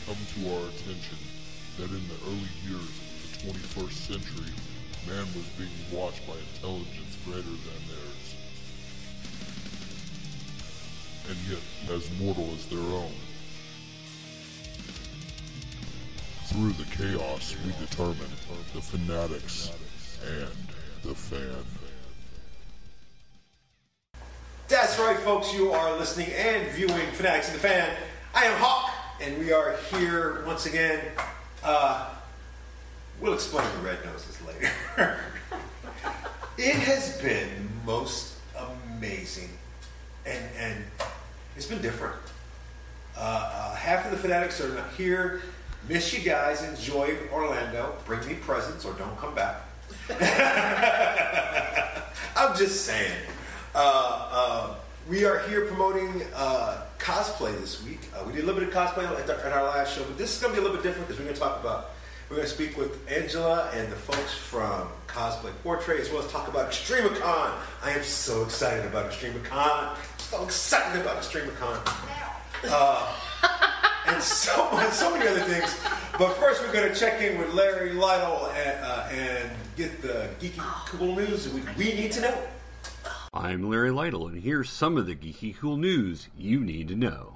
come to our attention that in the early years of the 21st century, man was being watched by intelligence greater than theirs, and yet as mortal as their own. Through the chaos, we determine the fanatics and the fan. That's right, folks. You are listening and viewing Fanatics and the Fan. I am Hawk, and we are here once again. We'll explain the red noses later. It has been most amazing, and it's been different. Half of the Fanatics are not here. Miss you guys. Enjoy Orlando. Bring me presents or don't come back. I'm just saying. We are here promoting cosplay this week. We did a little bit of cosplay at our last show, but this is going to be a little bit different because we're going to speak with Angela and the folks from Cosplay Portray, as well as talk about Extremicon. I am so excited about Extremicon. So excited about Extremicon. And so many other things. But first, we're going to check in with Larry Lytle and get the geeky cool news we need to know. I'm Larry Lytle, and here's some of the geeky cool news you need to know.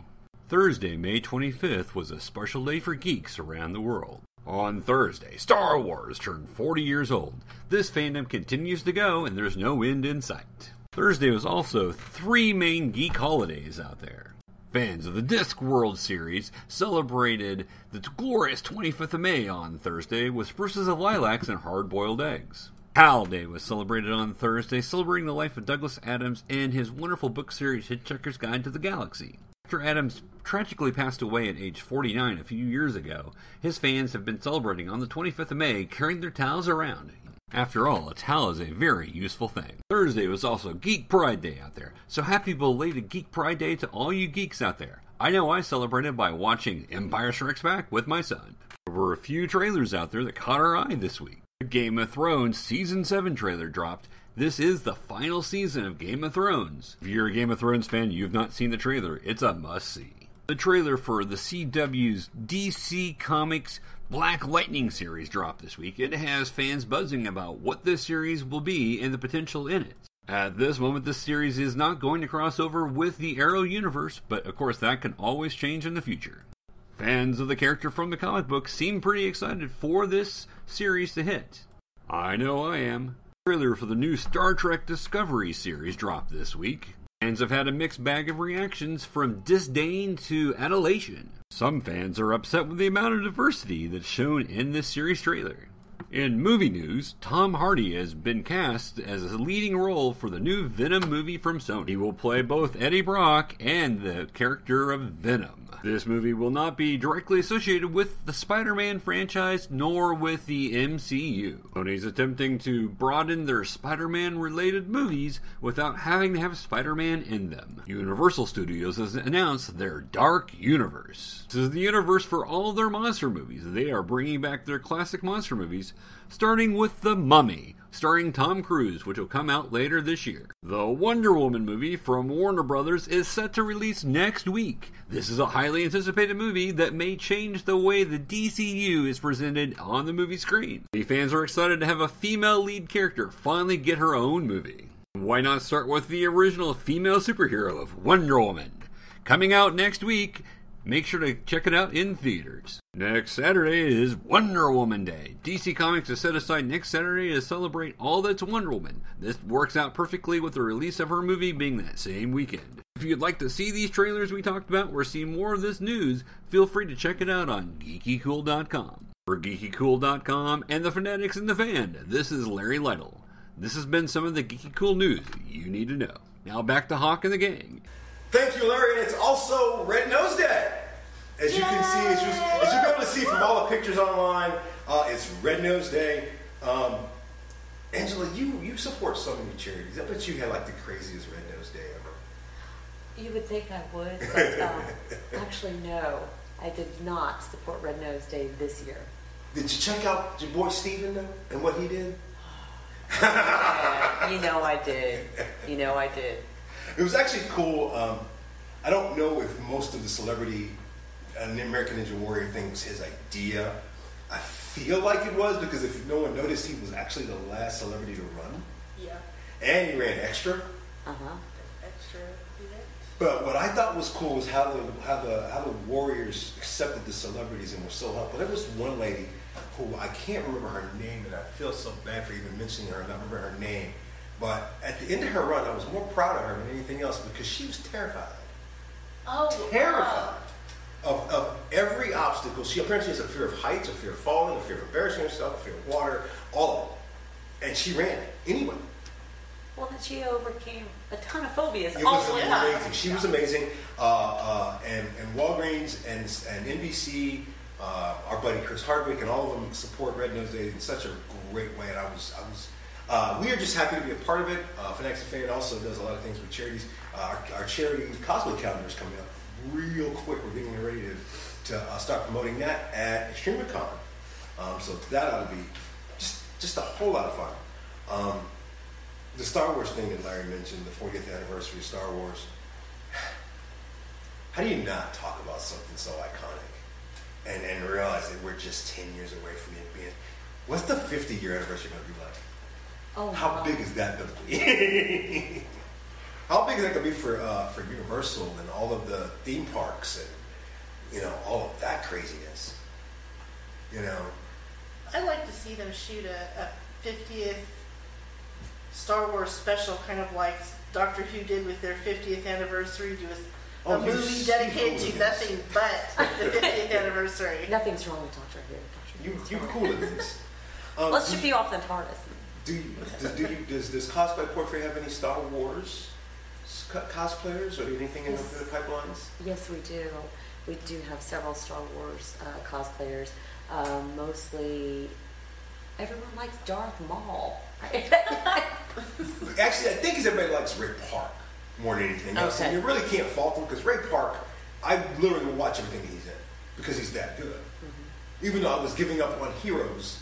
Thursday, May 25th was a special day for geeks around the world. On Thursday, Star Wars turned 40 years old. This fandom continues to go, and there's no end in sight. Thursday was also 3 main geek holidays out there. Fans of the Discworld series celebrated the glorious 25th of May on Thursday with spruces of lilacs and hard-boiled eggs. Hal Day was celebrated on Thursday, celebrating the life of Douglas Adams and his wonderful book series Hitchhiker's Guide to the Galaxy. After Adams tragically passed away at age 49 a few years ago, his fans have been celebrating on the 25th of May, carrying their towels around. After all, a towel is a very useful thing. Thursday was also Geek Pride Day out there, so happy belated Geek Pride Day to all you geeks out there. I know I celebrated by watching Empire Strikes Back with my son. There were a few trailers out there that caught our eye this week. The Game of Thrones Season 7 trailer dropped. This is the final season of Game of Thrones. If you're a Game of Thrones fan, you've not seen the trailer. It's a must-see. The trailer for the CW's DC Comics Black Lightning series dropped this week. It has fans buzzing about what this series will be and the potential in it. At this moment, this series is not going to cross over with the Arrow universe, but of course that can always change in the future. Fans of the character from the comic book seem pretty excited for this series to hit. I know I am. The trailer for the new Star Trek Discovery series dropped this week. Fans have had a mixed bag of reactions from disdain to adulation. Some fans are upset with the amount of diversity that's shown in this series trailer. In movie news, Tom Hardy has been cast as a leading role for the new Venom movie from Sony. He will play both Eddie Brock and the character of Venom. This movie will not be directly associated with the Spider-Man franchise nor with the MCU. Sony's attempting to broaden their Spider-Man related movies without having to have Spider-Man in them. Universal Studios has announced their Dark Universe. This is the universe for all their monster movies. They are bringing back their classic monster movies, starting with The Mummy, starring Tom Cruise, which will come out later this year. The Wonder Woman movie from Warner Brothers is set to release next week. This is a highly anticipated movie that may change the way the DCU is presented on the movie screen. The fans are excited to have a female lead character finally get her own movie. Why not start with the original female superhero of Wonder Woman? Coming out next week. Make sure to check it out in theaters. Next Saturday is Wonder Woman Day. DC Comics has set aside next Saturday to celebrate all that's Wonder Woman. This works out perfectly with the release of her movie being that same weekend. If you'd like to see these trailers we talked about or see more of this news, feel free to check it out on geekycool.com. For geekycool.com and the Fanatics and the Fan, this is Larry Lytle. This has been some of the geeky cool news you need to know. Now back to Hawk and the gang. Thank you, Larry, and it's also Red Nose Day. As you can see, as you'll be able to see from all the pictures online, it's Red Nose Day. Angela, you support so many charities. I bet you had like the craziest Red Nose Day ever. You would think I would, but actually no, I did not support Red Nose Day this year. Did you check out your boy Steven though, and what he did? Yeah, you know I did. You know I did. It was actually cool. I don't know if most of the celebrity an American Ninja Warrior thing was his idea. I feel like it was, because if no one noticed, he was actually the last celebrity to run. Yeah. And he ran extra. Uh-huh. Extra event. But what I thought was cool was how the Warriors accepted the celebrities and were so helpful. There was one lady who I can't remember her name, and I feel so bad for even mentioning her. I don't remember her name. But at the end of her run, I was more proud of her than anything else because she was terrified. Oh, Terrified of every obstacle. She apparently has a fear of heights, a fear of falling, a fear of embarrassing herself, a fear of water, all of it. And she ran it anyway. Well, then she overcame a ton of phobias. It was yeah. amazing. She was amazing. And Walgreens and NBC, our buddy Chris Hardwick, and all of them support Red Nose Day in such a great way. And we are just happy to be a part of it. Fanatics and Fan also does a lot of things with charities. Our charity cosplay calendar is coming up real quick. We're getting ready to start promoting that at Extremicon. So that ought to be just a whole lot of fun. The Star Wars thing that Larry mentioned, the 40th anniversary of Star Wars. How do you not talk about something so iconic and realize that we're just 10 years away from it being... What's the 50-year anniversary going to be like? Oh, How big is that going to be? How big is that going to be for Universal and all of the theme parks and, all of that craziness? I'd like to see them shoot a 50th Star Wars special, kind of like Doctor Who did with their 50th anniversary, do a movie dedicated to nothing but the 50th anniversary. Nothing's wrong with Doctor Who. You're cool at this. Let's ship you off the TARDIS. Does Cosplay Portray have any Star Wars cosplayers or anything in the pipelines? Yes, we do. We do have several Star Wars cosplayers. Mostly, everyone likes Darth Maul. Right? Actually, I think everybody likes Ray Park more than anything else. Okay. And you really can't fault him because Ray Park, I literally will watch everything he's in because he's that good. Mm-hmm. Even though I was giving up on Heroes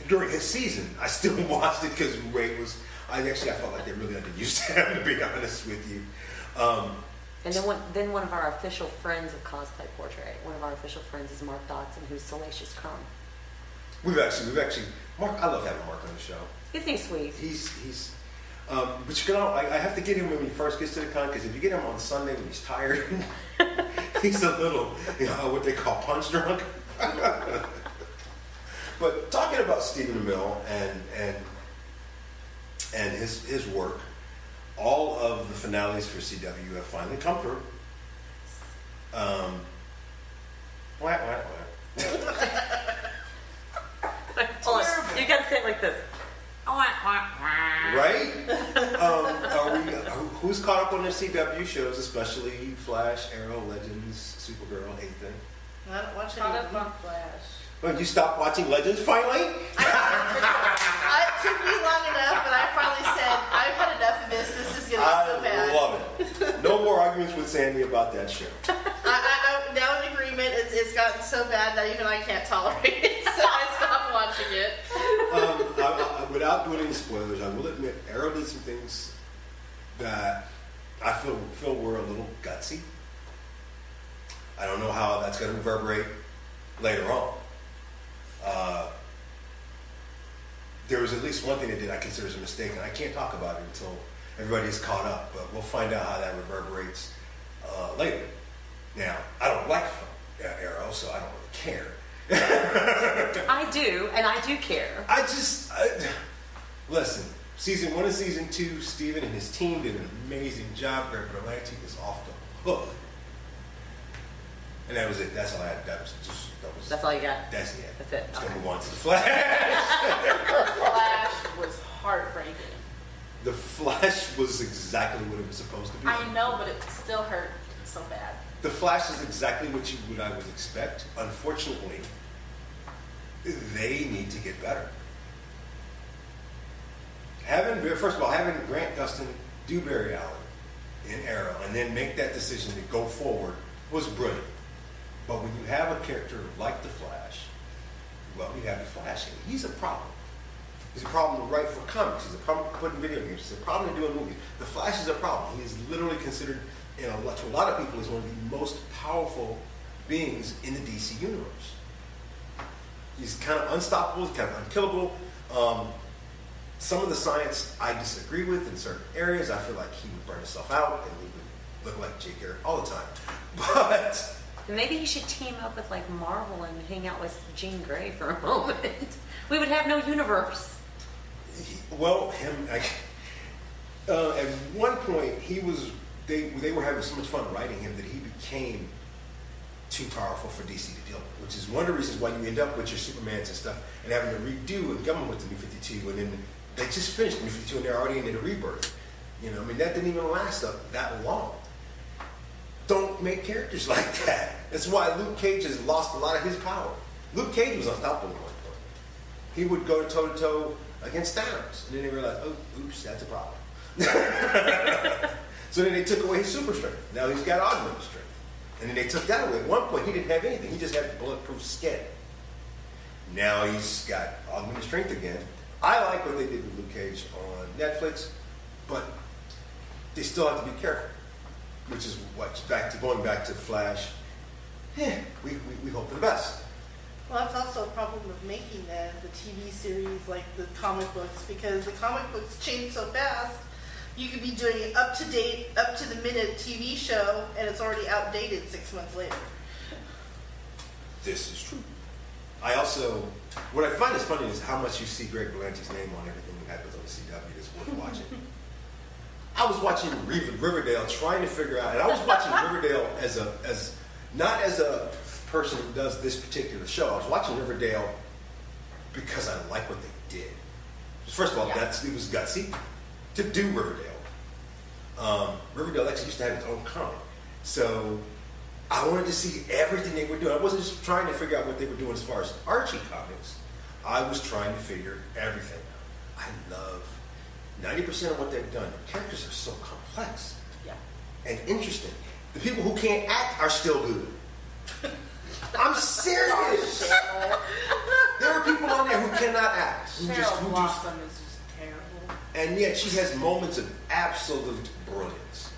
during his season, I still watched it because Ray was. I felt like they really underused him, to be honest with you. And then one of our official friends of Cosplay Portray, one of our official friends is Mark Dodson, who's Salacious Crumb. We've actually, Mark. I love having Mark on the show. Isn't he sweet? He's. But I have to get him when he first gets to the con because if you get him on Sunday when he's tired, he's a little, what they call punch drunk. But talking about Stephen Amell and his work, all of the finales for CW have finally come through. Hold on. You gotta say it like this. Right? Who's caught up on their CW shows, especially Flash, Arrow, Legends, Supergirl, anything? I don't watch Caught any up on Flash. Well, you stopped watching Legends finally? It took me long enough, but I finally said, I've had enough of this. This is getting so bad. I love it. No more arguments with Sandy about that show. I'm now in agreement. It's gotten so bad that even I can't tolerate it, so I stopped watching it. Without doing any spoilers, I will admit Arrow did some things that I feel were a little gutsy. I don't know how that's going to reverberate later on. There was at least one thing they did I consider as a mistake, and I can't talk about it until everybody's caught up, but we'll find out how that reverberates later. Now, I don't like Arrow, so I don't really care. I do, and I do care. Listen, season 1 and season 2, Steven and his team did an amazing job. Greg Berlanti is off the hook. And that was it. That's all I had. That's all you got? That's it. That's it. Let's Okay. move on to the Flash. Flash was heartbreaking. The Flash was exactly what it was supposed to be. I know, but it still hurt so bad. The Flash is exactly what I would expect. Unfortunately, they need to get better. First of all, having Grant Gustin do Barry Allen in Arrow and then make that decision to go forward was brilliant. But when you have a character like the Flash, well, you have the Flash, and he's a problem. He's a problem to write for comics. He's a problem to put in video games. He's a problem to do in movies. The Flash is a problem. He is literally considered, to a lot of people, as one of the most powerful beings in the DC universe. He's kind of unstoppable, he's kind of unkillable. Some of the science I disagree with in certain areas. I feel like he would burn himself out and he would look like Jake Garrett all the time. But maybe he should team up with like Marvel and hang out with Jean Grey for a moment. We would have no universe. At one point they were having so much fun writing him that he became too powerful for DC to deal with, which is one of the reasons why you end up with your Supermans and stuff and having to redo and come with the New 52, and then they just finished the New 52 and they're already into the rebirth. You know, I mean, that didn't even last that long. Don't make characters like that. That's why Luke Cage has lost a lot of his power. Luke Cage was unstoppable at one point. He would go toe-to-toe against Thanos, and then they realized, oh, oops, that's a problem. So then they took away his super strength. Now he's got augmented strength. And then they took that away. At one point, he didn't have anything. He just had bulletproof skin. Now he's got augmented strength again. I like what they did with Luke Cage on Netflix, but they still have to be careful. Which is what's going back to Flash. We hope for the best. Well, that's also a problem of making the TV series like the comic books, because the comic books change so fast. You could be doing an up-to-date, up-to-the-minute TV show, and it's already outdated 6 months later. This is true. What I find is funny is how much you see Greg Berlanti's name on everything that happens on the CW that's worth watching. I was watching Riverdale trying to figure out, and I was watching Riverdale not as a person who does this particular show. I was watching Riverdale because I like what they did. First of all, it was gutsy to do Riverdale. Riverdale actually used to have its own comic. So I wanted to see everything they were doing. I wasn't just trying to figure out what they were doing as far as Archie comics. I was trying to figure everything out. I love 90% of what they've done. The characters are so complex and interesting. The people who can't act are still good. I'm serious. There are people on there who cannot act. Cheryl Blossom is just terrible. And yet she has moments of absolute brilliance.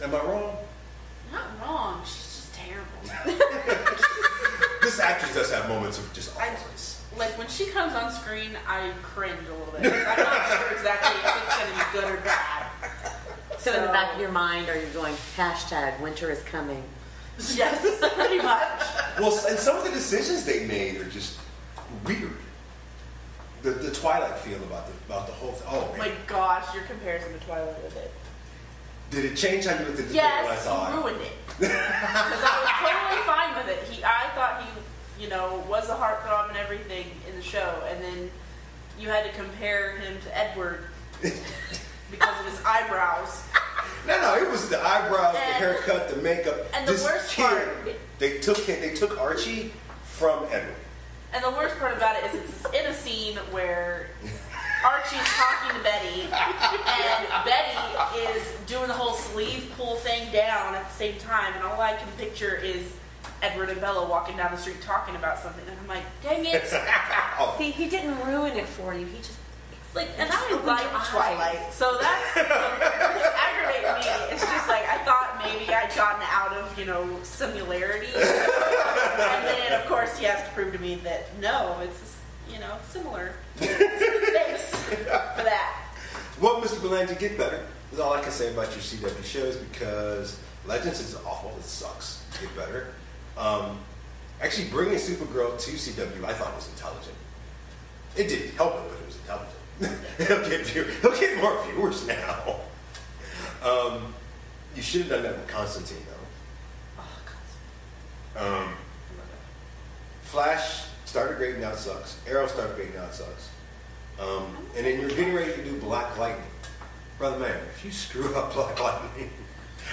Am I wrong? Not wrong. She's just terrible. This actress does have moments of just awfulness. Like when she comes on screen, I cringe a little bit. I'm not sure exactly if it's going to be good or bad. So in the back of your mind, are you going, #winter is coming? Yes, pretty much. Well, and some of the decisions they made are just weird. The Twilight feel about the whole thing. Oh, man. My gosh, your comparison to Twilight with it. Did it change how you looked at the Yes, when I saw he it? ruined it. Because I was totally fine with it. I thought he, was a heartthrob and everything in the show, and then you had to compare him to Edward because of his eyebrows. No, it was the eyebrows, the haircut, the makeup. And the worst part, they took Archie from Edward. And the worst part about it is it's in a scene where Archie's talking to Betty, and Betty is doing the whole sleeve pull thing down at the same time, and all I can picture is Edward and Bella walking down the street talking about something, and I'm like, dang it. See, he didn't ruin it for you. He just And I like Twilight, so that's aggravated me. It's just like I thought maybe I'd gotten out of similarity, and then of course he has to prove to me that no, it's similar. Thanks for that. Well, Mr. Berlanti, get better. That's all I can say about your CW shows, because Legends is awful. It sucks. Get better. Actually, bringing Supergirl to CW, I thought was intelligent. It didn't help it, but it was intelligent. He'll get more viewers now. You should have done that with Constantine, though. Oh, Constantine. Flash started great, now it sucks. Arrow started great, now it sucks. And then you're getting ready to do Black Lightning. Brother man, if you screw up Black Lightning,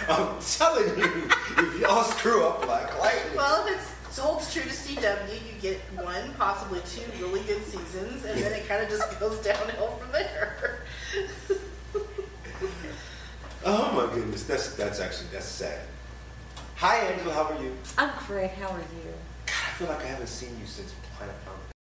I'm telling you, if y'all screw up Black Lightning. Well, if it holds true to CW, you get 1, possibly 2 really good seasons, and then it kind of just goes downhill from there. Oh my goodness, that's sad. Hi Angela, how are you? I'm great. How are you? God, I feel like I haven't seen you since Planet Comic.